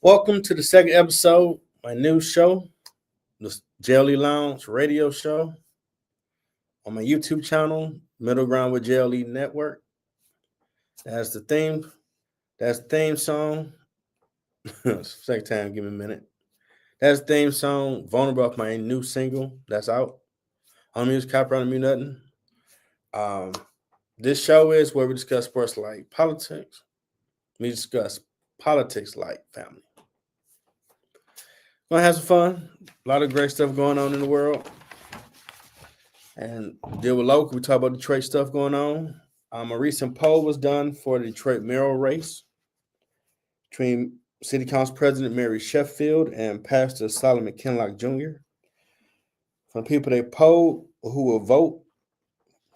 Welcome to the second episode, my new show, the Jelly Lounge radio show on my YouTube channel, Middle Ground with Jelly Network. That's the theme. That's the theme song. Second time, give me a minute. That's the theme song, Vulnerable off my new single that's out. I don't use copyright, I don't nothing. This show is where we discuss sports like politics. We discuss politics like family. Gonna have some fun. A lot of great stuff going on in the world. And deal with local. We talk about Detroit stuff going on. A recent poll was done for the Detroit mayoral race between City Council President Mary Sheffield and Pastor Solomon Kinlock Jr. From the people they polled who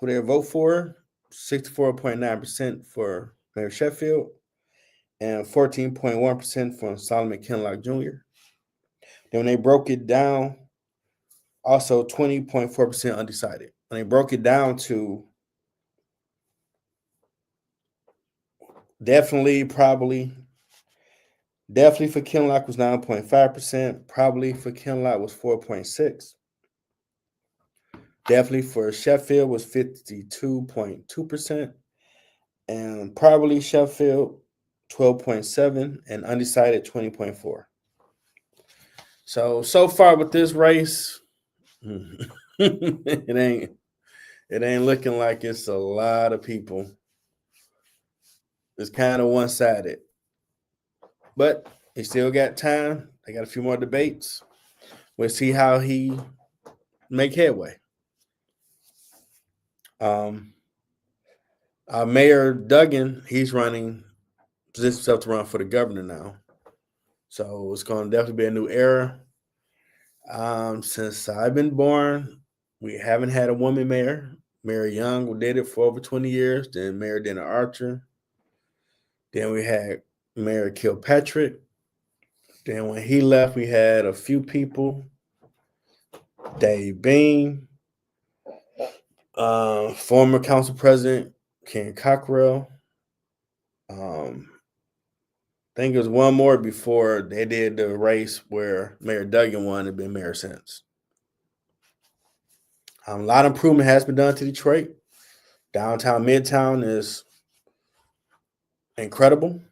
they vote for, 64.9% for Mary Sheffield and 14.1% for Solomon Kinlock Jr. Then when they broke it down, also 20.4% undecided. When they broke it down to definitely for Kinlock was 9.5%, probably for Kinlock was 4.6%. Definitely for Sheffield was 52.2%, and probably Sheffield 12.7%, and undecided 20.4%. So far with this race, it ain't looking like it's a lot of people. It's kind of one-sided. But he still got time. They got a few more debates. We'll see how he make headway. Mayor Duggan, he's positioned himself to run for the governor now. So it's going to definitely be a new era. Since I've been born, we haven't had a woman mayor. Mary Young did it for over 20 years. Then Mayor Dana Archer. Then we had Mayor Kilpatrick. Then when he left, we had a few people. Dave Bean, former council president Ken Cockrell. I think it was one more before they did the race where Mayor Duggan won and had been mayor since. A lot of improvement has been done to Detroit. Downtown, Midtown is incredible.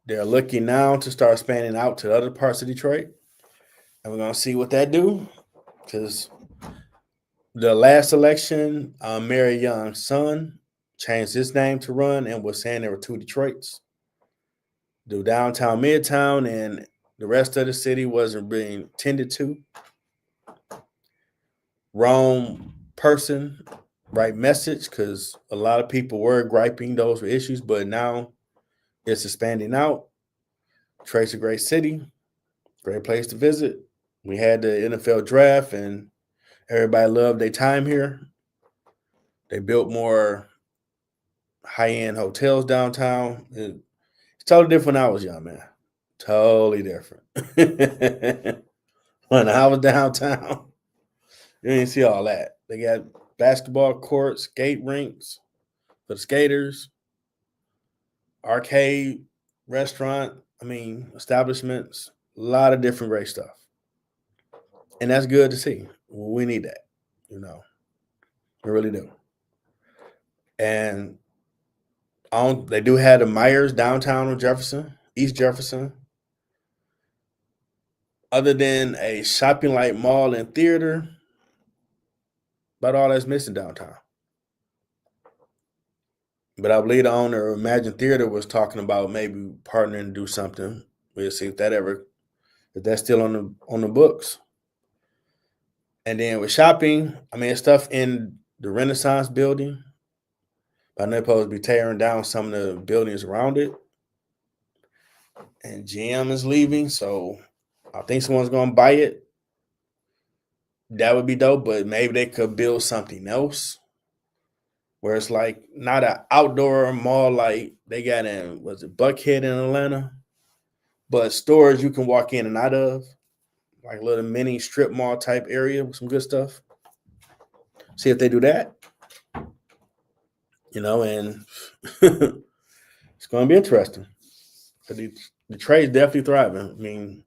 They're looking now to start expanding out to other parts of Detroit. And we're going to see what that do. Because the last election, Mary Young's son changed his name to run and was saying there were two Detroits. The downtown, Midtown, and the rest of the city wasn't being tended to. Wrong person, right message, because a lot of people were griping those were issues, but now it's expanding out. Detroit's a great city, great place to visit. We had the NFL draft, and everybody loved their time here. They built more high-end hotels downtown. It's totally different when I was young, man. Totally different. When I was downtown, you didn't see all that. They got basketball courts, skate rinks for the skaters, arcade, restaurant, establishments, a lot of different great stuff. And that's good to see. We need that, We really do. And they do have the Myers downtown on Jefferson, East Jefferson. Other than a shopping like mall and theater, about all that's missing downtown. But I believe the owner of Imagine Theater was talking about maybe partnering to do something. We'll see if that's still on the books. And then with shopping, stuff in the Renaissance building. But they're supposed to be tearing down some of the buildings around it. And GM is leaving, so I think someone's going to buy it. That would be dope, but maybe they could build something else where it's like not an outdoor mall like they got in, Buckhead in Atlanta, but stores you can walk in and out of, like a little mini strip mall type area with some good stuff. See if they do that. And it's going to be interesting for Detroit's definitely thriving. I mean,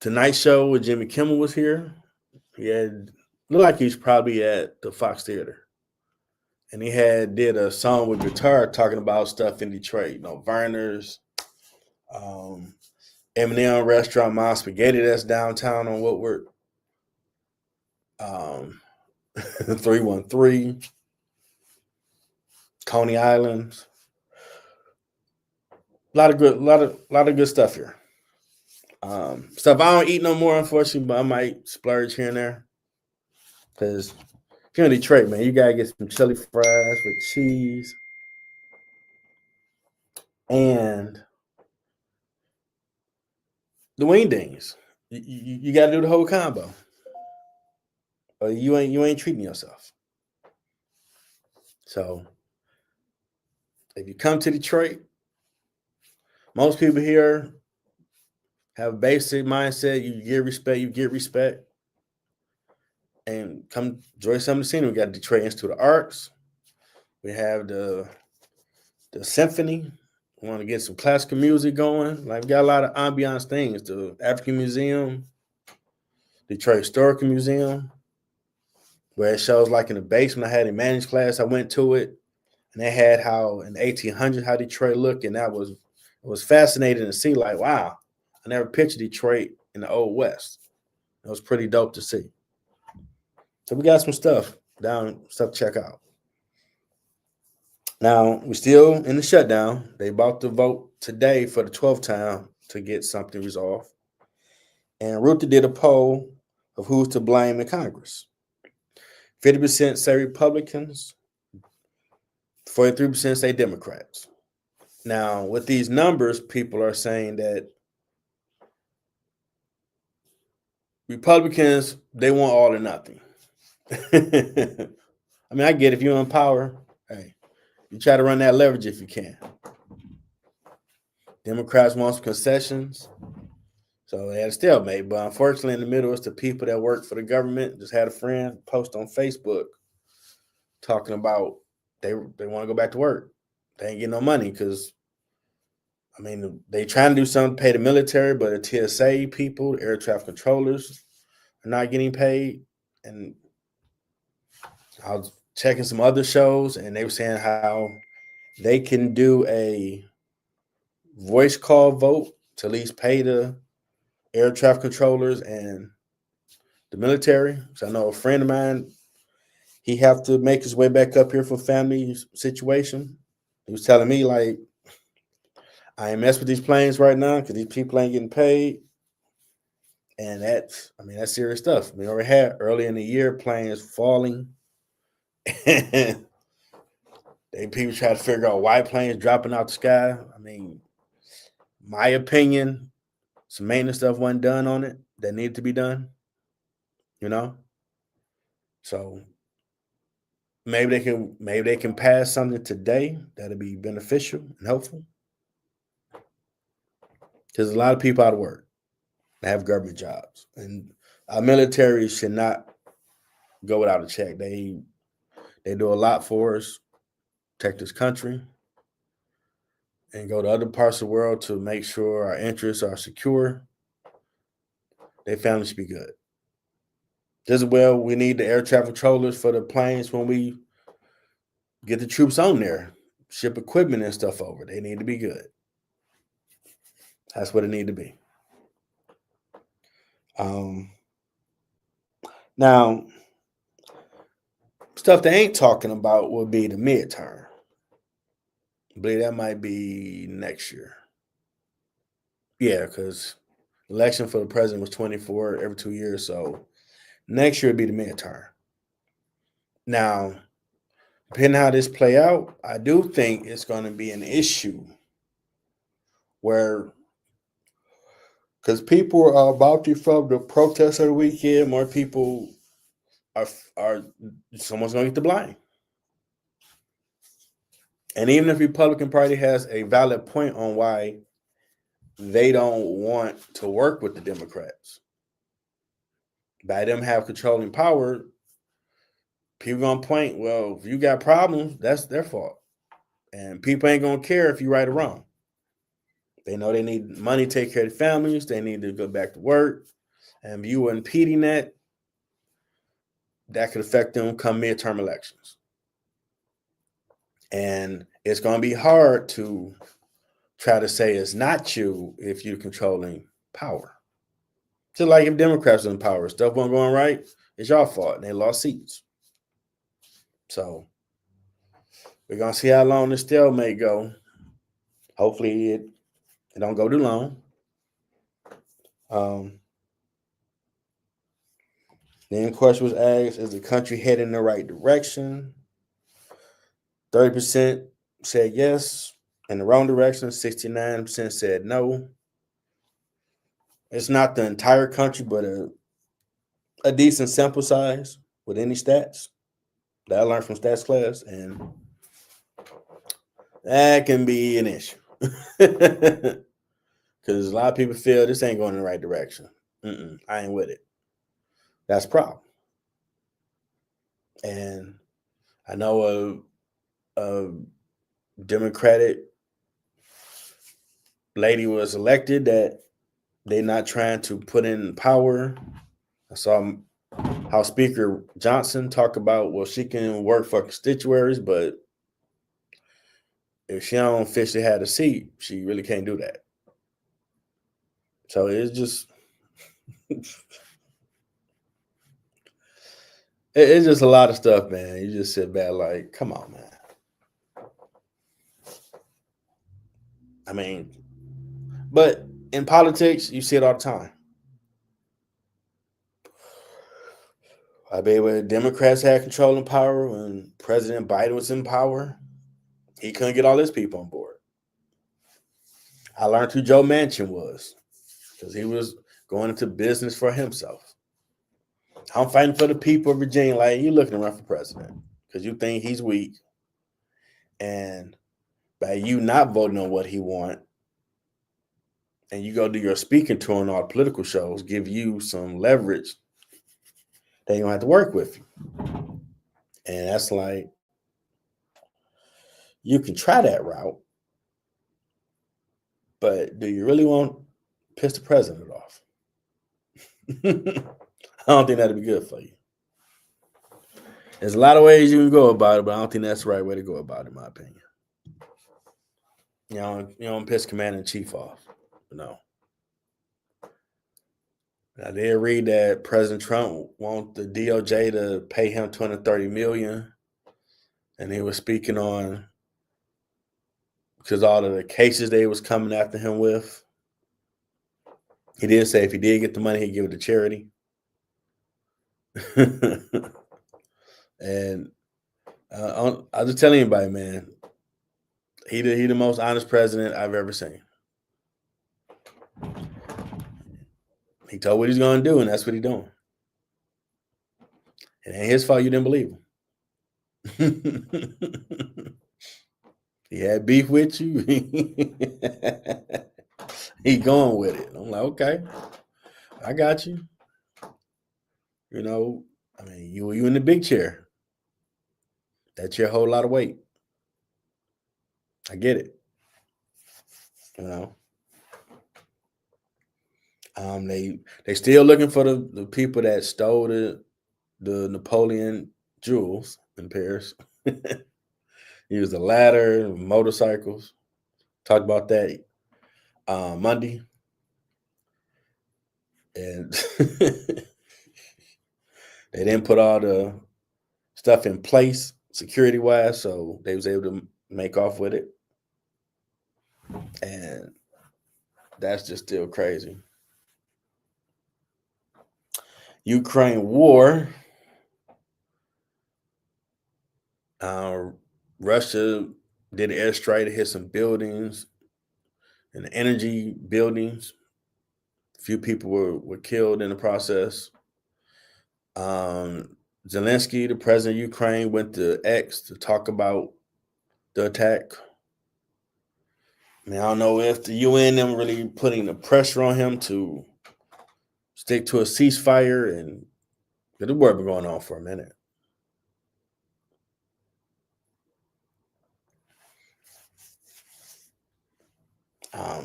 Tonight Show with Jimmy Kimmel was here. He had looked like he's probably at the Fox Theater, and he did a song with guitar talking about stuff in Detroit. Verner's, Eminem Restaurant, Mom Spaghetti that's downtown on Woodward, 313, Coney Islands. A lot of good stuff here. Stuff I don't eat no more, unfortunately, but I might splurge here and there. Because if you're in Detroit, man, you gotta get some chili fries with cheese and the wingdings. You gotta do the whole combo. Or you ain't treating yourself. So if you come to Detroit, most people here have a basic mindset. You get respect. And come enjoy some of the scenery. We got Detroit Institute of Arts. We have the symphony. We want to get some classical music going. Like we got a lot of ambiance things. The African Museum, Detroit Historical Museum, where it shows like in the basement. I had a managed class. I went to it, and they had how in the 1800s how Detroit looked, and it was fascinating to see. Like, wow, I never pictured Detroit in the Old West. It was pretty dope to see. So we got some stuff to check out. Now, we're still in the shutdown. They about to vote today for the 12th time to get something resolved. And Ruth did a poll of who's to blame in Congress. 50% say Republicans, 43% say Democrats. Now, with these numbers, people are saying that Republicans, they want all or nothing. I mean, I get if you're in power, hey, you try to run that leverage if you can. Democrats want some concessions, so they had a stalemate. But unfortunately, in the middle, it's the people that work for the government. Just had a friend post on Facebook talking about they want to go back to work. They ain't getting no money because, I mean, they trying to do something to pay the military, but the TSA people, the air traffic controllers, are not getting paid. And I was checking some other shows, and they were saying how they can do a voice call vote to at least pay the air traffic controllers and the military. So I know a friend of mine, he have to make his way back up here for family situation. He was telling me, like, I ain't mess with these planes right now because these people ain't getting paid. And that's serious stuff. We already had early in the year planes falling. And people try to figure out why planes dropping out the sky. I mean, my opinion, some maintenance stuff wasn't done on it that needed to be done. So maybe they can pass something today that'll be beneficial and helpful. Because a lot of people out of work have government jobs, and our military should not go without a check. They do a lot for us, protect this country, and go to other parts of the world to make sure our interests are secure. Their families should be good. Just as well, we need the air traffic controllers for the planes when we get the troops on there, ship equipment and stuff over. They need to be good. That's what it need to be. Now, stuff they ain't talking about will be the midterm. I believe that might be next year. Yeah, because election for the president was 24 every 2 years, so next year would be the midterm. Now, depending on how this play out, I do think it's going to be an issue where, because people are about to from the protest of the weekend, more people are someone's going to get the blame. And even if the Republican Party has a valid point on why they don't want to work with the Democrats, by them have controlling power, people gonna point, well, if you got problems, that's their fault. And people ain't gonna care if you right or wrong. They know they need money to take care of their families. They need to go back to work. And if you were impeding that, that could affect them come midterm elections. And it's going to be hard to try to say it's not you if you're controlling power. Just like if Democrats are in power, stuff wasn't going right, it's your fault. And they lost seats. So we're going to see how long this stalemate go. Hopefully it don't go too long. Then question was asked, is the country heading in the right direction? 30% said yes. In the wrong direction, 69% said no. It's not the entire country, but a decent sample size with any stats that I learned from stats class, and that can be an issue. Because a lot of people feel this ain't going in the right direction. I ain't with it. That's a problem. And I know a Democratic lady was elected that they're not trying to put in power. I saw House Speaker Johnson talk about, well, she can work for constituaries, but if she don't officially have a seat, she really can't do that. So it's just it's just a lot of stuff, man. You just sit back like, come on, man. I mean, but in politics, you see it all the time. I bet when Democrats had control and power, when President Biden was in power, he couldn't get all his people on board. I learned who Joe Manchin was because he was going into business for himself. I'm fighting for the people of Virginia. Like, you looking to run for president because you think he's weak. And by you not voting on what he wants, and you go do your speaking tour on all political shows, give you some leverage, they don't have to work with you. And that's like, you can try that route, but do you really want to piss the president off? I don't think that'd be good for you. There's a lot of ways you can go about it, but I don't think that's the right way to go about it, in my opinion. You don't piss commander in chief off. No. I did read that President Trump wants the DOJ to pay him $230 million, and he was speaking on because all of the cases they was coming after him with. He did say if he did get the money, he'd give it to charity. And I'll just tell anybody, man, he the most honest president I've ever seen. He told what he's going to do, and that's what he's doing. It ain't his fault you didn't believe him. He had beef with you. He going with it. I'm like, okay, I got you. You know, I mean, you in the big chair. That's your whole lot of weight. I get it. You know. They still looking for the people that stole the Napoleon jewels in Paris. Used a ladder, motorcycles. Talked about that Monday. And they didn't put all the stuff in place security wise, so they was able to make off with it. And that's just still crazy. Ukraine war. Russia did an airstrike to hit some buildings and energy buildings. A few people were killed in the process. Zelensky, the president of Ukraine, went to X to talk about the attack. I mean, I don't know if the UN them really putting the pressure on him to stick to a ceasefire, and the war been going on for a minute. A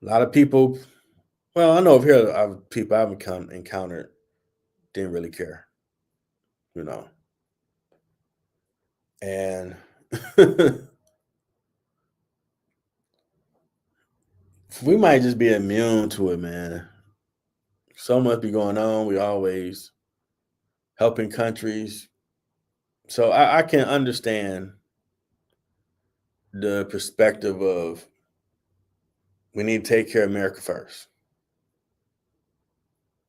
lot of people. Well, I know of here people I've encountered didn't really care, you know, and we might just be immune to it, man. So much be going on. We always helping countries, so I can understand the perspective of we need to take care of America first.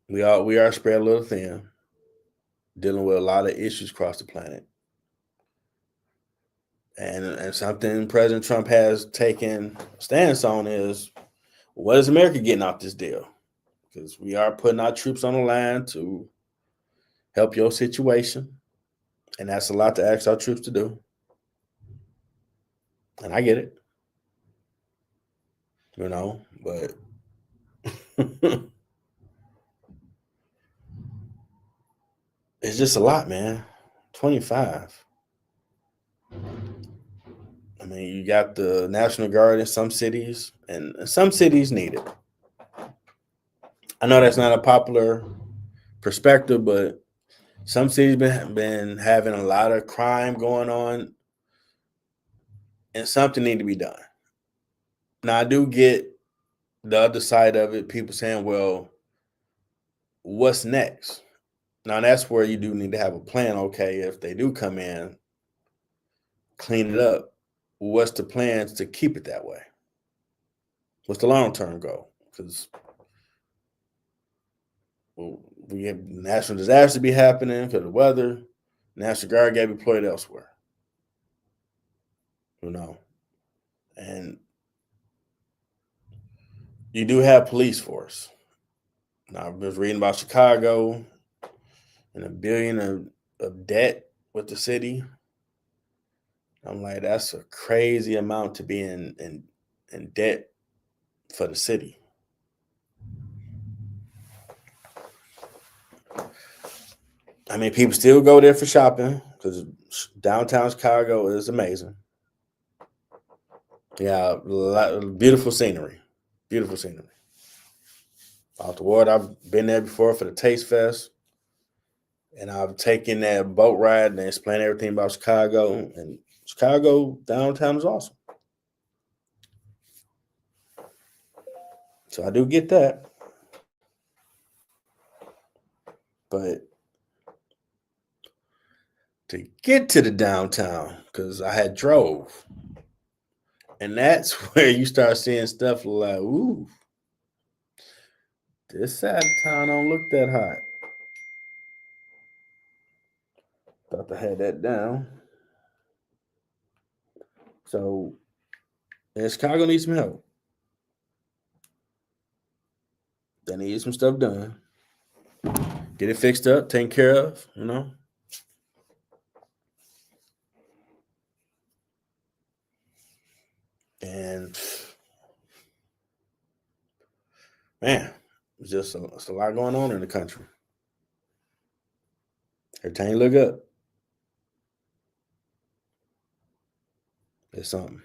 We are spread a little thin, dealing with a lot of issues across the planet, and something President Trump has taken a stance on is what is America getting out this deal? Because we are putting our troops on the line to help your situation, and that's a lot to ask our troops to do. And I get it, but it's just a lot, man. 25. I mean, you got the National Guard in some cities, and some cities need it. I know that's not a popular perspective, but some cities been having a lot of crime going on, and something need to be done. Now, I do get the other side of it. People saying, "Well, what's next?" Now, that's where you do need to have a plan. Okay, if they do come in, clean it up. What's the plans to keep it that way? What's the long term goal? Because we have national disaster be happening because of the weather. National Guard got to be deployed elsewhere, and you do have police force. Now, I was reading about Chicago and $1 billion of debt with the city. I'm like, that's a crazy amount to be in debt for the city. I mean, people still go there for shopping because downtown Chicago is amazing. Yeah, beautiful scenery. Beautiful scenery. Off the water, I've been there before for the Taste Fest, and I've taken that boat ride and explained everything about Chicago. And Chicago downtown is awesome. So I do get that. But to get to the downtown, because I had drove, and that's where you start seeing stuff like, ooh, this side of town don't look that hot. Thought to have that down. So, and Chicago needs some help. They need some stuff done. Get it fixed up, taken care of, And man, it's a lot going on in the country. Everything look up. It's something.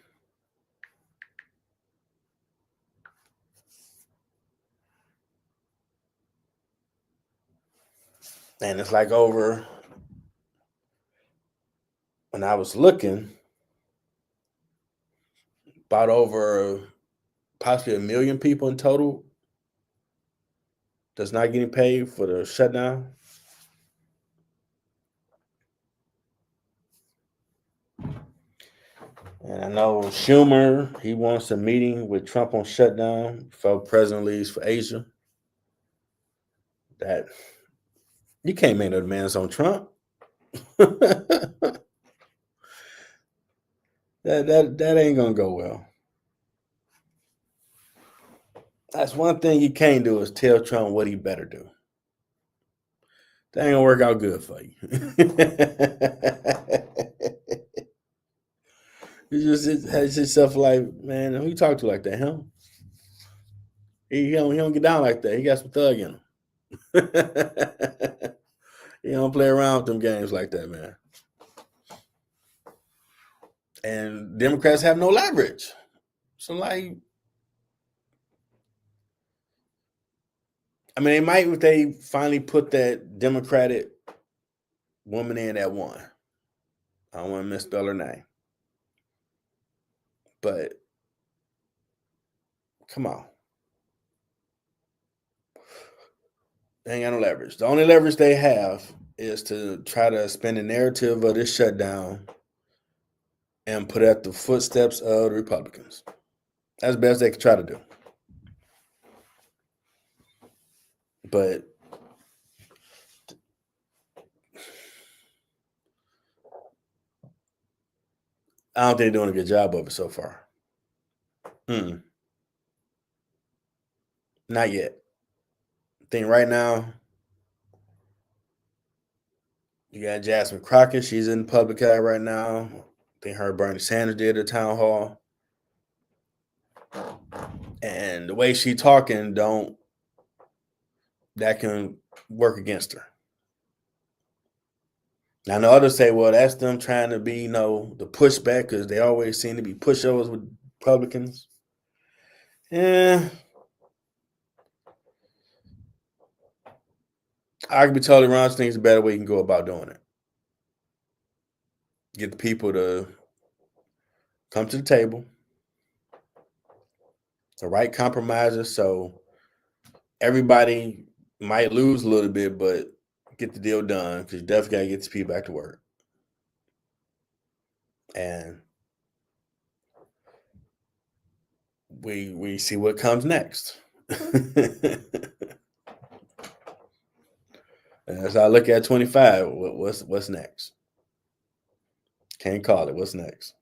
And it's like over when I was looking, about over possibly 1 million people in total that's not getting paid for the shutdown. And I know Schumer, he wants a meeting with Trump on shutdown before President leaves for Asia. That you can't make no demands on Trump. that ain't gonna go well. That's one thing you can't do is tell Trump what he better do. That ain't gonna work out good for you. You just has yourself like, man, who you talk to like that, huh? He don't get down like that. He got some thug in him. He don't play around with them games like that, man. And Democrats have no leverage. So like, I mean, they might if they finally put that Democratic woman in that won. I don't want to misspell her name, but come on, they ain't got no leverage. The only leverage they have is to try to spin the narrative of this shutdown and put at the footsteps of the Republicans. That's the best they can try to do. But I don't think they're doing a good job of it so far. Not yet. I think right now, you got Jasmine Crockett. She's in the public eye right now. I think her and Bernie Sanders did a town hall. And the way she talking, that can work against her. Now, the others say, well, that's them trying to be, the pushback because they always seem to be pushovers with Republicans. Yeah. I could be totally wrong. I think it's a better way you can go about doing it. Get the people to come to the table, the right compromises, so everybody might lose a little bit, but get the deal done because you definitely got to get these people back to work. And we see what comes next. As I look at 25, what's next? Can't call it. What's next?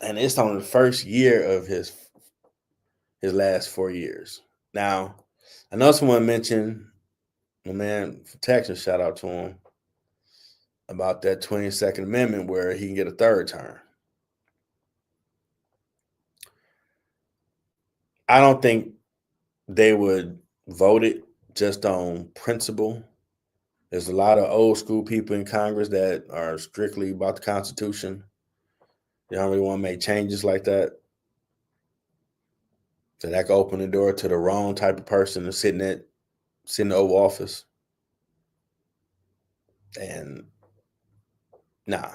And it's on the first year of his last 4 years. Now, I know someone mentioned, my man from Texas, shout out to him, about that 22nd Amendment where he can get a third term. I don't think they would vote it just on principle. There's a lot of old school people in Congress that are strictly about the Constitution. They don't really want to make changes like that. So that could open the door to the wrong type of person to sit in the Oval Office. And nah.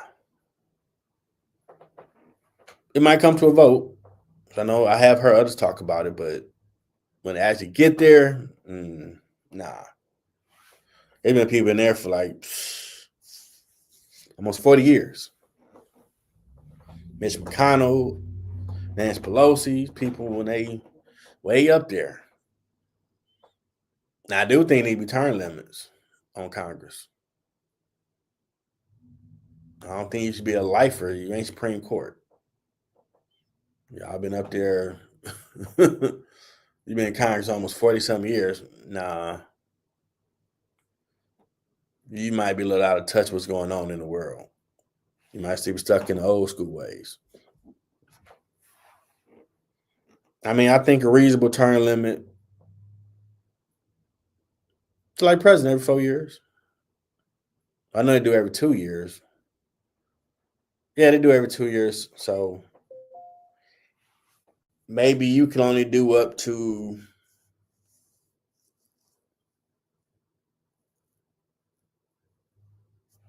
It might come to a vote. I know I have heard others talk about it, but when they actually get there, nah. There's been people in there for like almost 40 years. Mitch McConnell, Nancy Pelosi, people when they way up there. Now, I do think they need to be term limits on Congress. I don't think you should be a lifer. You ain't Supreme Court. Y'all been up there. You've been in Congress almost 40-something years. Nah. You might be a little out of touch with what's going on in the world. You might still be stuck in the old school ways. I mean, I think a reasonable term limit, it's like president every 4 years. I know they do every 2 years. Yeah, they do every 2 years. So maybe you can only do up to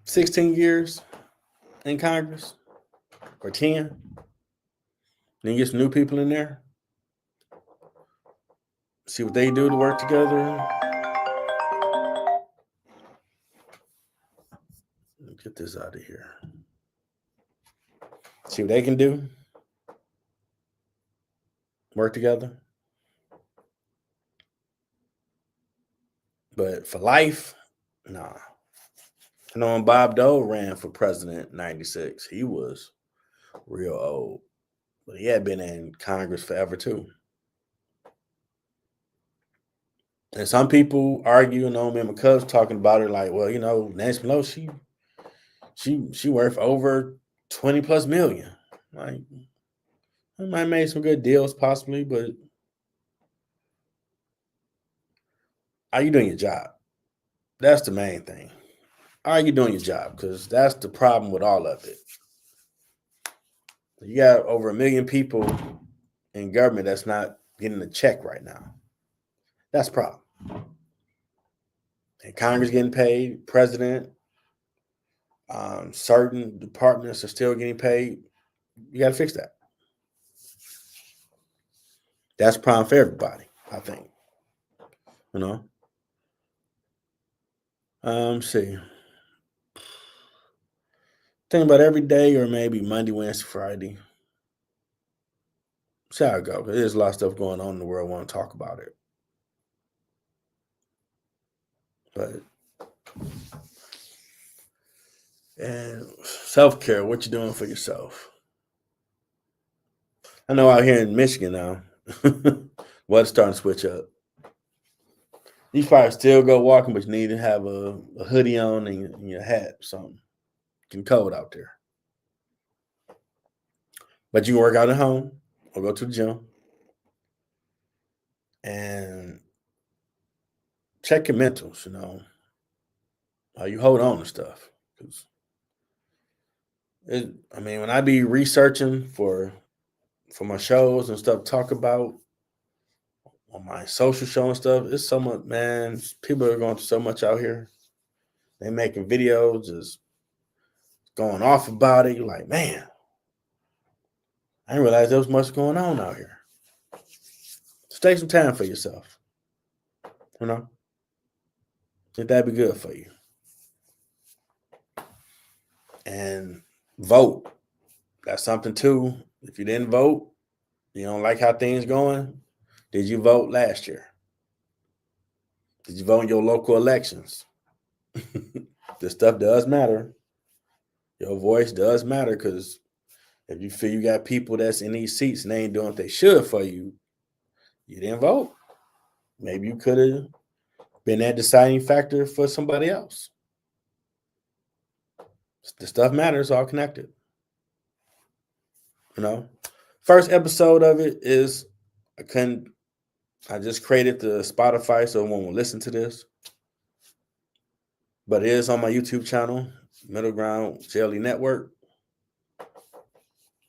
16 years in Congress or 10. Then get some new people in there. See what they do to work together. Get this out of here. See what they can do. Work together. But for life, nah. I know when Bob Dole ran for president in 96, he was real old. But he had been in Congress forever too. And some people argue, me and my cousin talking about it like, well, Nancy Pelosi, she worth over 20 plus million. Like, I might have made some good deals possibly, but are you doing your job? That's the main thing. Are you doing your job? Because that's the problem with all of it. You got over 1 million people in government that's not getting a check right now. That's a problem. And Congress getting paid, president, certain departments are still getting paid. You got to fix that. That's a problem for everybody, I think. See. Think about every day or maybe Monday, Wednesday, Friday. See how it goes. There's a lot of stuff going on in the world. I want to talk about it. And self-care, what you doing for yourself? I know out here in Michigan now, weather's starting to switch up. You probably still go walking, but you need to have a hoodie on and your hat or something. It's getting cold out there. But you can work out at home or go to the gym and check your mentals, how you hold on to stuff. When I be researching for my shows and stuff, talk about on my social show and stuff, it's so much, man. People are going through so much out here. They making videos, just going off about it. You're like, man, I didn't realize there was much going on out here. Just take some time for yourself. Think that'd be good for you. And vote. That's something too. If you didn't vote, you don't like how things going. Did you vote last year? Did you vote in your local elections? This stuff does matter. Your voice does matter, because if you feel you got people that's in these seats and they ain't doing what they should for you, you didn't vote. Maybe you could have been that deciding factor for somebody else. The stuff matters, all connected. First episode of it is I just created the Spotify so one will listen to this. But it is on my YouTube channel, Middle Ground JLE Network.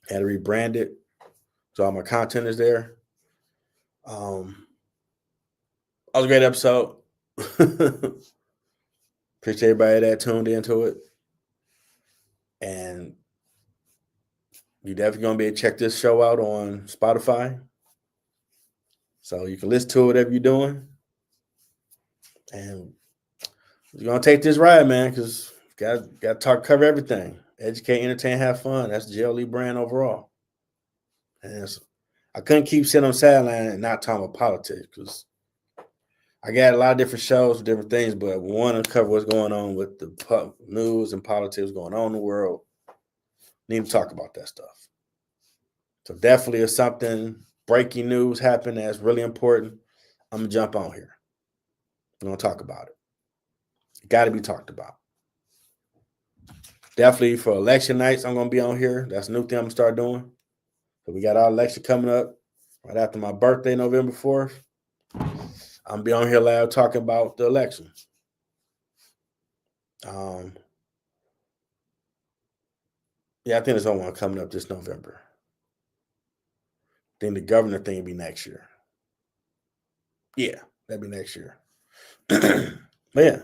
Had to rebrand it, so all my content is there. That was a great episode. Appreciate everybody that tuned into it. And you definitely going to be able to check this show out on Spotify. So you can listen to it, whatever you're doing. And you're going to take this ride, man, because got to cover everything. Educate, entertain, have fun. That's the JLE brand overall. And I couldn't keep sitting on the sideline and not talking about politics, because I got a lot of different shows with different things, but I want to cover what's going on with the news and politics going on in the world. Need to talk about that stuff. So definitely if something breaking news happened that's really important, I'm going to jump on here. I'm going to talk about it. It got to be talked about. Definitely for election nights, I'm going to be on here. That's a new thing I'm going to start doing. So we got our election coming up right after my birthday, November 4th. I'm going to be on here live talking about the election. Yeah, I think there's one coming up this November. Then the governor thing will be next year. Yeah, that'd be next year. But yeah,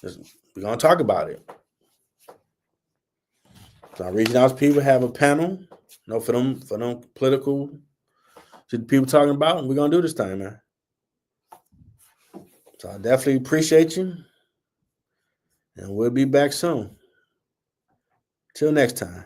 we're going to talk about it. So I'm reaching out to people, have a panel, for them political people talking about, and we're going to do this time, man. So I definitely appreciate you. And we'll be back soon. Till next time.